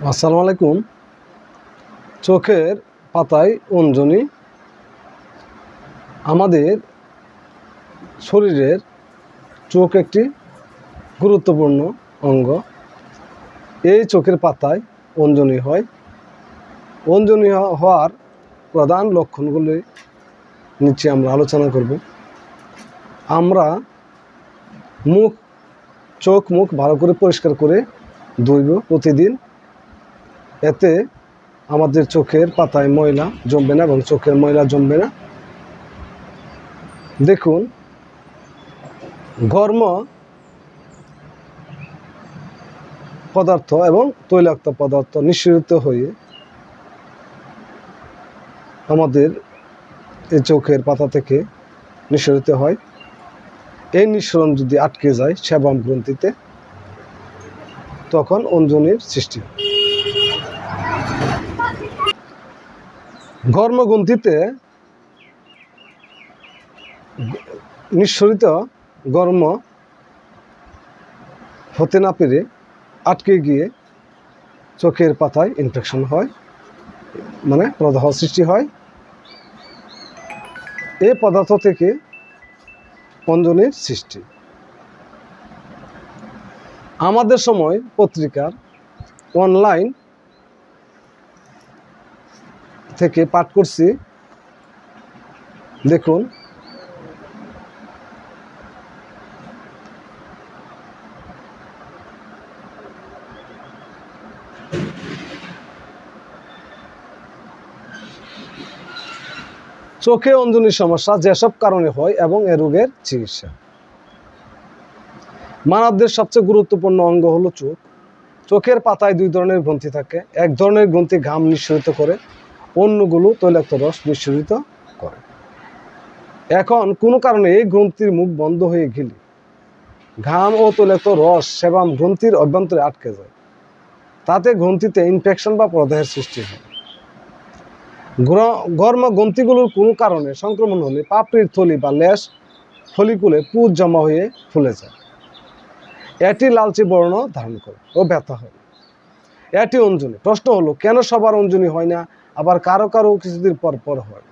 আসসালামু আলাইকুম। চোখের পাতায় অঞ্জনি আমাদের শরীরের চোখ একটি গুরুত্বপূর্ণ অঙ্গ। এই চোখের পাতায় অঞ্জনি হয়। অঞ্জনি হওয়ার প্রধান লক্ষণগুলি নিচে আমরা আলোচনা করব। আমরা চোখ মুখ ভালো করে পরিষ্কার করে ধুইব প্রতিদিন। এতে আমাদের চোখের পাতায় ময়লা জমবে না এবং চোখের ময়লা জমবে না। দেখুন, ঘর্ম পদার্থ এবং তৈলাক্ত পদার্থ নিঃসরিত হয়ে আমাদের এই চোখের পাতা থেকে নিঃসরিত হয়। এই নিঃসরণ যদি আটকে যায় সেবাম গ্রন্থিতে, তখন অঞ্জনির সৃষ্টি হয়। ঘর্মগ্রন্থিতে নিঃসরিত ঘর্ম হতে না পেরে আটকে গিয়ে চোখের পাতায় ইনফেকশন হয়, মানে প্রদাহ সৃষ্টি হয়। এই পদার্থ থেকে অঞ্জনির সৃষ্টি। আমাদের সময় পত্রিকার অনলাইন থেকে পাঠ করছি। দেখুন, চোখে অঞ্জনির সমস্যা যেসব কারণে হয় এবং এ রোগের চিকিৎসা। মানবদের সবচেয়ে গুরুত্বপূর্ণ অঙ্গ হলো চোখ। চোখের পাতায় দুই ধরনের গ্রন্থি থাকে। এক ধরনের গ্রন্থি ঘাম নিঃসরিত করে, অন্যগুলো তৈলাক্ত রস নিঃসরিত করে। এখন কোনো কারণে এই গ্রন্থির মুখ বন্ধ হয়ে গেলে ঘাম ও তৈলাক্ত রস সেবাম গ্রন্থির অভ্যন্তরে আটকে যায়। তাতে গ্রন্থিতে ইনফেকশন বা প্রদাহের সৃষ্টি হয়। ঘর্ম গ্রন্থিগুলোর কোনো কারণে সংক্রমণ হলে পাপড়ির থলি বা লেশ ফলিকুলে পুঁজ জমা হয়ে ফুলে যায়। এটি লালচে বর্ণ ধারণ করে ও ব্যথা হয়। এটি অঞ্জনি। প্রশ্ন হলো, কেন সবার অঞ্জনি হয় না, আবার কারো কারো কিছুদিন পর পর হয়?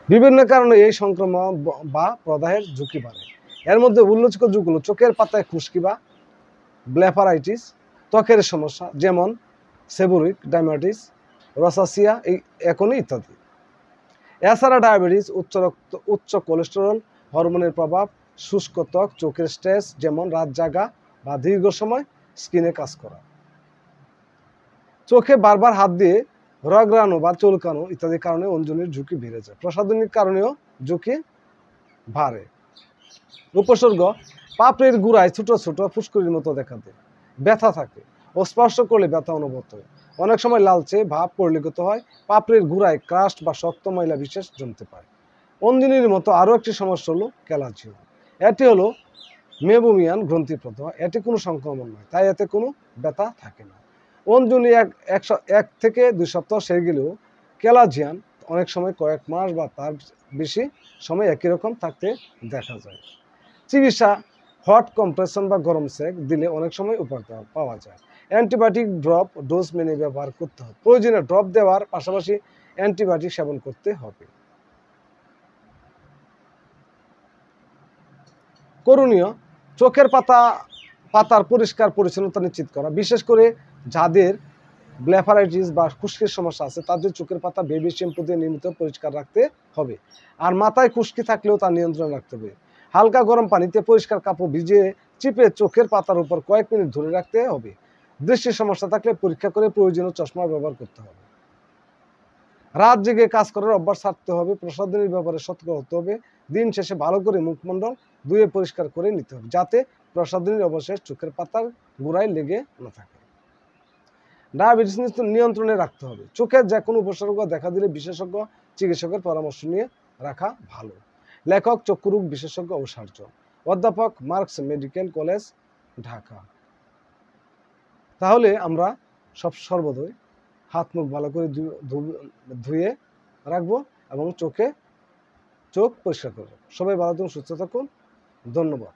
বিভিন্ন কারণে এই সংক্রমণ বা প্রদাহের ঝুঁকি বাড়ে। এর মধ্যে উল্লেখযোগ্য ঝুঁকিগুলো: চোখের পাতায় খুশকি বা ব্লেফারাইটিস, ত্বকের সমস্যা যেমন সেবোরিক ডায়াবেটিস, রোসাসিয়া একনি ইত্যাদি। এছাড়া ডায়াবেটিস, উচ্চ কোলেস্টেরল, হরমোনের প্রভাব, শুষ্ক ত্বক, চোখের স্ট্রেস যেমন রাত জাগা বা দীর্ঘ সময় স্কিনে কাজ করা, চোখে বারবার হাত দিয়ে রগড়ানো বা চুলকানো ইত্যাদি কারণে অঞ্জনির ঝুঁকি বেড়ে যায়। প্রসাধনির কারণেও ঝুঁকি বাড়ে। উপসর্গ: পাপড়ির গোড়ায় ছোট ছোট ফুসকুড়ির মতো দেখা দেয়, ব্যথা থাকে ও স্পর্শ করলে ব্যথা অনুভূত হয়। অনেক সময় লালচে ভাব পরিলক্ষিত হয়। পাপড়ির গোড়ায় ক্রাস্ট বা শক্ত ময়লা বিশেষ জমতে পারে। অঞ্জনির মতো আরও একটি সমস্যা হলো ক্যালাজিয়ন। এটি হলো মেবোমিয়ান গ্রন্থি প্রদাহ। এটি কোনো সংক্রমণ নয়, তাই এতে কোনো ব্যথা থাকে না। অঞ্জনি এক থেকে 2 সপ্তাহ সেরে গেলেও ক্যালাজিয়ান অনেক সময় কয়েক মাস বা তার বেশি সময় একই রকম থাকতে দেখা যায়। চিকিৎসা: হট কম্প্রেশন বা গরম সেক দিলে অনেক সময় উপকার পাওয়া যায়। অ্যান্টিবায়োটিক ড্রপ ডোজ মেনে ব্যবহার করতে হবে। প্রয়োজনে ড্রপ দেওয়ার পাশাপাশি অ্যান্টিবায়োটিক সেবন করতে হবে। করণীয়: চোখের পাতার পরিষ্কার পরিচ্ছন্নতা নিশ্চিত করা, বিশেষ করে যাদের ব্লেফারাইটিস বা খুশকির সমস্যা আছে তাদের চোখের পাতা বেবি শ্যাম্পু দিয়ে নিয়মিত পরিষ্কার রাখতে হবে। আর মাথায় খুশকি থাকলেও তা নিয়ন্ত্রণ রাখতে হবে। হালকা গরম পানিতে পরিষ্কার কাপড় ভিজিয়ে চিপে চোখের পাতার উপর কয়েক মিনিট ধরে রাখতে হবে। দৃষ্টির সমস্যা থাকলে পরীক্ষা করে প্রয়োজনীয় চশমা ব্যবহার করতে হবে। রাত জেগে কাজ করার অভ্যাস ছাড়তে হবে। প্রসাধনীর ব্যাপারে সতর্ক হতে হবে। দিন শেষে ভালো করে মুখমণ্ডল ধুয়ে পরিষ্কার করে নিতে হবে, যাতে প্রসাধনীর অবশেষ চোখের পাতার গোড়ায় লেগে না থাকে। ডায়াবেটিস নিয়ন্ত্রণে রাখতে হবে। চোখের যে কোনো উপসর্গ দেখা দিলে বিশেষজ্ঞ চিকিৎসকের পরামর্শ নিয়ে রাখা ভালো। লেখক: চক্ষুরোগ বিশেষজ্ঞ ও সার্জন, অধ্যাপক, মার্কস মেডিকেল কলেজ, ঢাকা। তাহলে আমরা সর্বদাই হাত মুখ ভালো করে ধুয়ে রাখবো এবং চোখ পরিষ্কার করবো। সবাই ভালো থাকুন, সুস্থ থাকুন। ধন্যবাদ।